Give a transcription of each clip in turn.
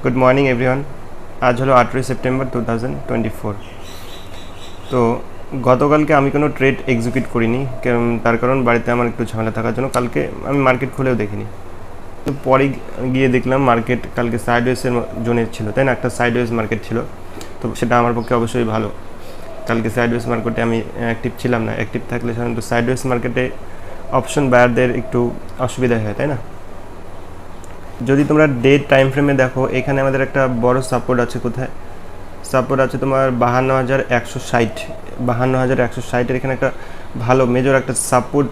Good morning everyone. আজ হলো 8ই September 2024। তো গতকালকে আমি কোনো ট্রেড এক্সিকিউট করিনি, তার কারণ বাড়িতে আমার একটু ঝামেলা থাকার জন্য কালকে আমি মার্কেট খুলেও দেখিনি। তো পরে গিয়ে দেখলাম মার্কেট কালকে সাইডওয়েজের জোনে ছিল, তাই না? একটা সাইডওয়েজ মার্কেট ছিল, তো সেটা আমার পক্ষে অবশ্যই ভালো। কালকে সাইডওয়েজ মার্কেটে আমি অ্যাক্টিভ ছিলাম না। অ্যাক্টিভ থাকলে সাধারণত সাইডওয়েজ মার্কেটে অপশন বায়ারদের একটু অসুবিধা হয়, তাই না? যদি তোমরা ডে টাইম ফ্রেমে দেখো, এখানে আমাদের একটা বড় সাপোর্ট আছে। কোথায় সাপোর্ট আছে? তোমার 52,160। 52,160-এর এখানে একটা ভালো মেজর একটা সাপোর্ট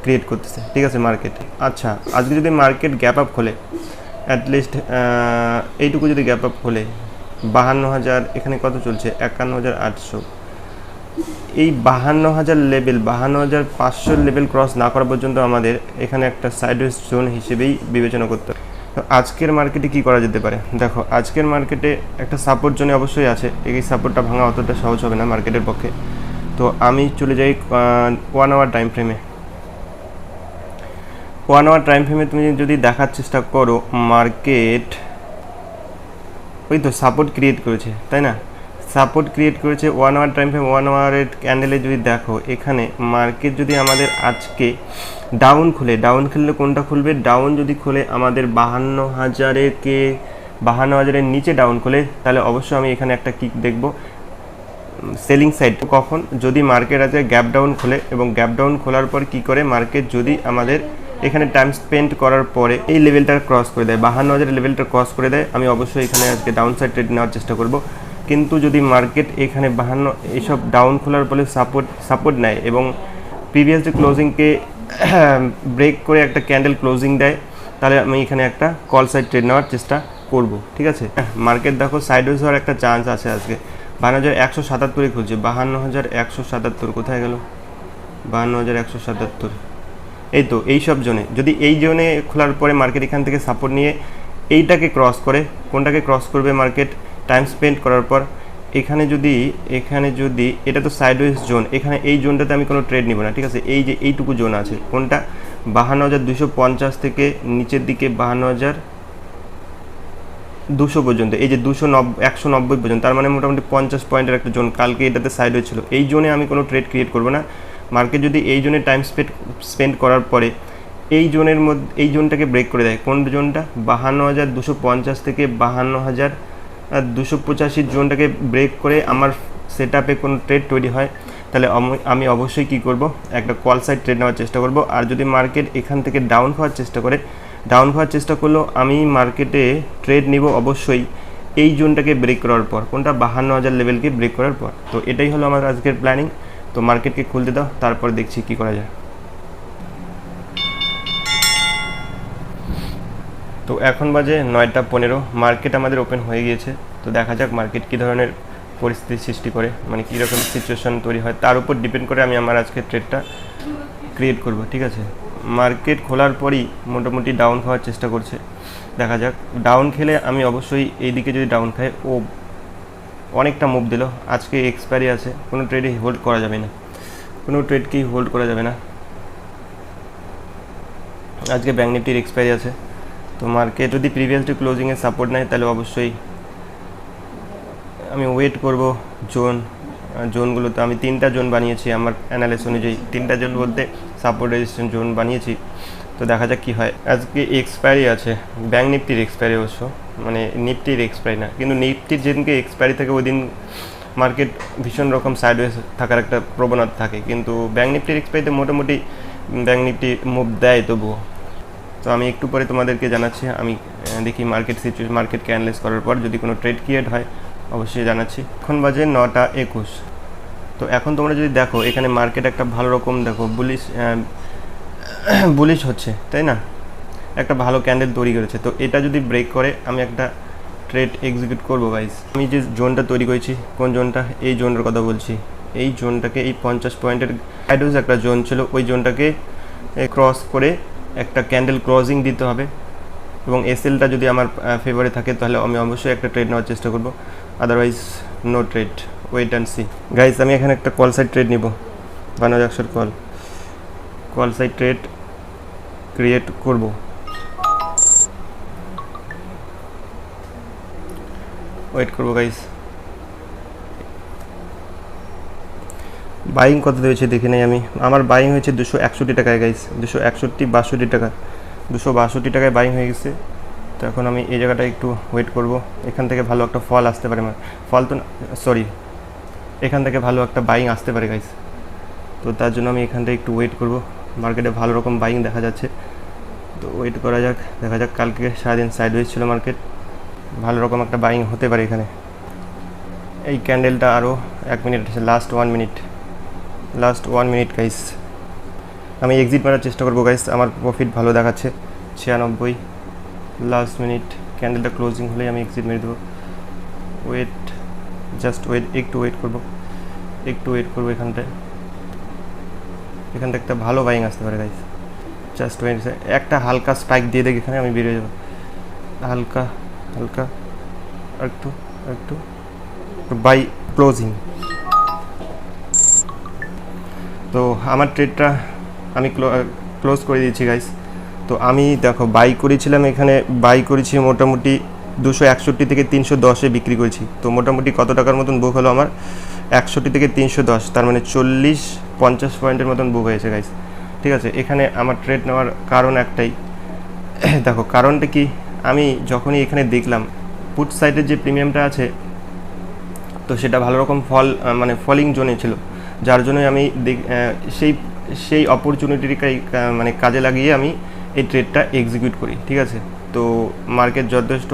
ক্রিয়েট করতেছে, ঠিক আছে মার্কেট। আচ্ছা, আজকে যদি মার্কেট গ্যাপ আপ খোলে, অ্যাটলিস্ট এইটুকু যদি গ্যাপ আপ খোলে, 52,000 এখানে কত চলছে? 51,800। এই 52,000 লেভেল, 52,500 লেভেল ক্রস না করা পর্যন্ত আমাদের এখানে একটা সাইডওয়েজ জোন হিসেবেই বিবেচনা করতে হবে। তো আজকের মার্কেটে কি করা যেতে পারে? দেখো, আজকের মার্কেটে একটা সাপোর্ট জোনে অবশ্যই আছে। এই সাপোর্টটা ভাঙা অতটা সহজ হবে না মার্কেটের পক্ষে। তো আমি চলে যাই 1 আওয়ার টাইম ফ্রেমে। 1 আওয়ার টাইম ফ্রেমে তুমি যদি দেখার চেষ্টা করো, মার্কেট ওই তো সাপোর্ট ক্রিয়েট করেছে, তাই না? সাপোর্ট ক্রিয়েট করেছে 1 আওয়ার টাইম ফ্রেম। 1 আওয়ারের ক্যান্ডেলে যদি দেখো, এখানে মার্কেট যদি আমাদের আজকে ডাউন খুলে, ডাউন খুললে কোনটা খুলবে? ডাউন যদি খুলে আমাদের 52,000-এর নিচে ডাউন খুলে, তাহলে অবশ্যই আমি এখানে একটা কিক দেখব, সেলিং সাইড। কখন? যদি মার্কেট আজকে গ্যাপ ডাউন খোলে, এবং গ্যাপ ডাউন খোলার পর কি করে মার্কেট যদি আমাদের এখানে টাইম স্পেন্ড করার পরে এই লেভেলটা ক্রস করে দেয়, 52,000 লেভেলটা ক্রস করে দেয়, আমি অবশ্যই এখানে আজকে ডাউন সাইড ট্রেড নেওয়ার চেষ্টা করব। কিন্তু যদি মার্কেট এখানে 52 এইসব ডাউন খোলার ফলে সাপোর্ট নেয় এবং প্রিভিয়াস যে ক্লোজিংকে ব্রেক করে একটা ক্যান্ডেল ক্লোজিং দেয়, তাহলে আমি এখানে একটা কল সাইড ট্রেড নেওয়ার চেষ্টা করব, ঠিক আছে? মার্কেট দেখো সাইডওয়েজ হওয়ার একটা চান্স আছে আজকে। 52,177-এ খুলছে। 52,177 কোথায় গেল? 52,177, এই তো এইসব জোনে। যদি এই জোনে খোলার পরে মার্কেট এখান থেকে সাপোর্ট নিয়ে এইটাকে ক্রস করে, কোনটাকে ক্রস করবে মার্কেট টাইম স্পেন্ড করার পর? এখানে যদি এটা তো সাইডওয়েজ জোন, এখানে এই জোনটাতে আমি কোনো ট্রেড নিব না, ঠিক আছে? এই যে এইটুকু জোন আছে, কোনটা? 52,250 থেকে নিচের দিকে 52,200 পর্যন্ত, এই যে 190 পর্যন্ত, তার মানে মোটামুটি 50 পয়েন্টের একটা জোন। কালকে এটাতে সাইডওয়েজ ছিল। এই জোনে আমি কোনো ট্রেড ক্রিয়েট করব না। মার্কেট যদি এই জোনে টাইম স্পেন্ড করার পরে এই জোনের মধ্যে এই জোনটাকে ব্রেক করে দেয়, কোন জোনটা? 52,250 থেকে 52,285 জোনটাকে ব্রেক করে আমার সেট আপে কোনো ট্রেড তৈরি হয়, তাহলে আমি অবশ্যই কি করব? একটা কল সাইড ট্রেড নেওয়ার চেষ্টা করব। আর যদি মার্কেট এখান থেকে ডাউন হওয়ার চেষ্টা করলেও আমি মার্কেটে ট্রেড নিব অবশ্যই এই জোনটাকে ব্রেক করার পর। কোনটা? 52,000 লেভেলকে ব্রেক করার পর। তো এটাই হলো আমার আজকের প্ল্যানিং। তো মার্কেটকে খুলতে দাও, তারপর দেখছি কি করা যায়। তো এখন বাজে 9টা 15, মার্কেট আমাদের ওপেন হয়ে গিয়েছে। তো দেখা যাক মার্কেট কী ধরনের পরিস্থিতি সৃষ্টি করে, মানে কীরকম সিচুয়েশন তৈরি হয়, তার উপর ডিপেন্ড করে আমি আমার আজকে ট্রেডটা ক্রিয়েট করব, ঠিক আছে? মার্কেট খোলার পরই মোটামুটি ডাউন খাওয়ার চেষ্টা করছে, দেখা যাক। ডাউন খেলে আমি অবশ্যই এইদিকে যদি ডাউন খায়, ও অনেকটা মুভ দিল। আজকে এক্সপায়ারি আছে, কোনো ট্রেডে হোল্ড করা যাবে না, কোনো ট্রেডকেই হোল্ড করা যাবে না। আজকে ব্যাঙ্ক নিফটির এক্সপায়ারি আছে। তো মার্কেট যদি প্রিভিয়াসলি ক্লোজিংয়ে সাপোর্ট নেয়, তাহলে অবশ্যই আমি ওয়েট করব। জোনগুলোতে আমি 3টা জোন বানিয়েছি আমার অ্যানালিসিস অনুযায়ী। 3টা জোন বলতে সাপোর্ট রেজিস্ট্যান্স জোন বানিয়েছি। তো দেখা যাক কী হয়। আজকে এক্সপায়ারি আছে, ব্যাঙ্ক নিফটির এক্সপায়ারি অবশ্য, মানে নিফটির এক্সপায়ারি না, কিন্তু নিফটির যেদিনকে এক্সপায়ারি থাকে ওই দিন মার্কেট ভীষণ রকম সাইডওয়েজ থাকার একটা প্রবণতা থাকে, কিন্তু ব্যাঙ্ক নিফটির এক্সপায়ারিতে মোটামুটি ব্যাঙ্ক নিফটি মুভ দেয় তবুও। তো আমি একটু পরে তোমাদেরকে জানাচ্ছি। আমি দেখি মার্কেটকে অ্যানালাইজ করার পর যদি কোনো ট্রেড ক্রিয়েট হয় অবশ্যই জানাচ্ছি। এখন বাজে 9টা 21। তো এখন তোমরা যদি দেখো, এখানে মার্কেট একটা ভালো রকম দেখো বুলিশ হচ্ছে, তাই না? একটা ভালো ক্যান্ডেল তৈরি করেছে। তো এটা যদি ব্রেক করে আমি একটা ট্রেড এক্সিকিউট করবো গাইস। আমি যে জোনটা তৈরি করেছি, কোন জোনটা? এই জোনটার কথা বলছি। এই জোনটাকে, এই 50 পয়েন্টের সাইডওয়েজ একটা জোন ছিল, ওই জোনটাকে ক্রস করে একটা ক্যান্ডেল ক্লোজিং দিতে হবে, এবং এসএলটা যদি আমার ফেভারে থাকে তাহলে আমি অবশ্যই একটা ট্রেড নেওয়ার চেষ্টা করব, otherwise no trade, wait and see. Guys, আমি এখানে একটা কল সাইড ট্রেড নিব, 52,100 কল সাইড ট্রেড ক্রিয়েট করব। ওয়েট করবো গাইস। বাইং কত হয়েছে দেখে নেই আমি। আমার বাইং হয়েছে 261 টাকায় গাইস, 261 টাকা, 262 টাকায় বাইং হয়ে গেছে। তো এখন আমি এই জায়গাটা একটু ওয়েট করব, এখান থেকে ভালো একটা ফল আসতে পারে, ফল তো সরি, এখান থেকে ভালো একটা বাইং আসতে পারে গাইস। তো তার জন্য আমি এখান থেকে একটু ওয়েট করব। মার্কেটে ভালো রকম বাইং দেখা যাচ্ছে, তো ওয়েট করা যাক, দেখা যাক। কালকে সারাদিন সাইডওয়েজ ছিল মার্কেট, ভালো রকম একটা বাইং হতে পারে এখানে। এই ক্যান্ডেলটা আরও 1 মিনিট আছে, লাস্ট 1 মিনিট গাইস। আমি এক্সিট মারার চেষ্টা করবো গাইস, আমার প্রফিট ভালো দেখাচ্ছে 96। লাস্ট মিনিট ক্যান্ডেলটা ক্লোজিং হলেই আমি এক্সিট মেরে দেবো। ওয়েট, জাস্ট ওয়েট, একটু ওয়েট করবো এখানটায় একটা ভালো বাইং আসতে পারে গাইস। জাস্ট ওয়েট, একটা হালকা স্পাইক দিয়ে দেখ, এখানে আমি বেরিয়ে যাবো। হালকা একটু বাই ক্লোজিং। তো আমার ট্রেডটা আমি ক্লোজ করে দিয়েছি গাইস। তো আমি দেখো বাই করেছিলাম, এখানে বাই করেছি মোটামুটি 261 থেকে 310-এ বিক্রি করেছি। তো মোটামুটি কত টাকার মতন বুক হলো আমার? 61 থেকে 310, তার মানে 40-50 পয়েন্টের মতন বুক হয়েছে গাইস। ঠিক আছে, এখানে আমার ট্রেড নেওয়ার কারণ একটাই, দেখো কারণটা কি, আমি যখনই এখানে দেখলাম পুট সাইডের যে প্রিমিয়ামটা আছে, তো সেটা ভালো রকম ফলিং জোনে ছিল, যার জন্যই আমি সেই অপরচুনিটিটাই কাজে লাগিয়ে আমি এই ট্রেডটা এক্সিকিউট করি। ঠিক আছে, তো মার্কেট যথেষ্ট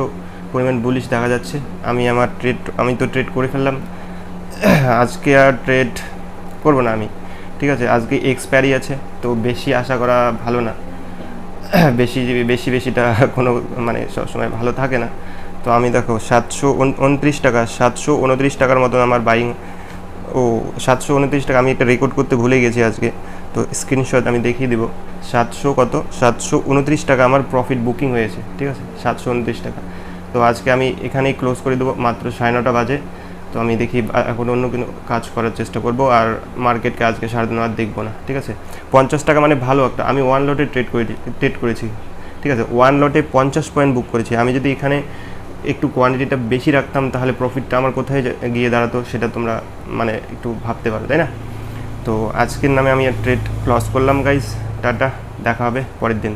পরিমাণ বুলিশ দেখা যাচ্ছে। আমি তো ট্রেড করে ফেললাম, আজকে আর ট্রেড করব না আমি। ঠিক আছে, আজকে এক্সপায়ারি আছে, তো বেশি আশা করা ভালো না, বেশিটা কোনো সবসময় ভালো থাকে না। তো আমি দেখো 729 টাকার মতন আমার বাইং, 729 টাকা। আমি একটা রেকর্ড করতে ভুলে গেছি আজকে, তো স্ক্রিনশট আমি দেখিয়ে দেবো। 729 টাকা আমার প্রফিট বুকিং হয়েছে। ঠিক আছে, 729 টাকা। তো আজকে আমি এখানেই ক্লোজ করে দেবো, মাত্র 9:30 বাজে। তো আমি দেখি এখন অন্য কোনো কাজ করার চেষ্টা করব, আর মার্কেটকে আজকে সারাদিন আর দেখবো না। ঠিক আছে, 50 টাকা ভালো একটা, আমি 1 লটে ট্রেড করেছি। ঠিক আছে, 1 লটে 50 পয়েন্ট বুক করেছি। আমি যদি এখানে একটু কোয়ান্টিটিটা বেশি রাখতাম, তাহলে প্রফিটটা আমার কোথায় গিয়ে দাঁড়াতো সেটা তোমরা একটু ভাবতে পারো, তাই না? তো আজকের নামে আমি ট্রেড ক্লোজ করলাম গাইস। টাটা, দেখা হবে পরের দিন।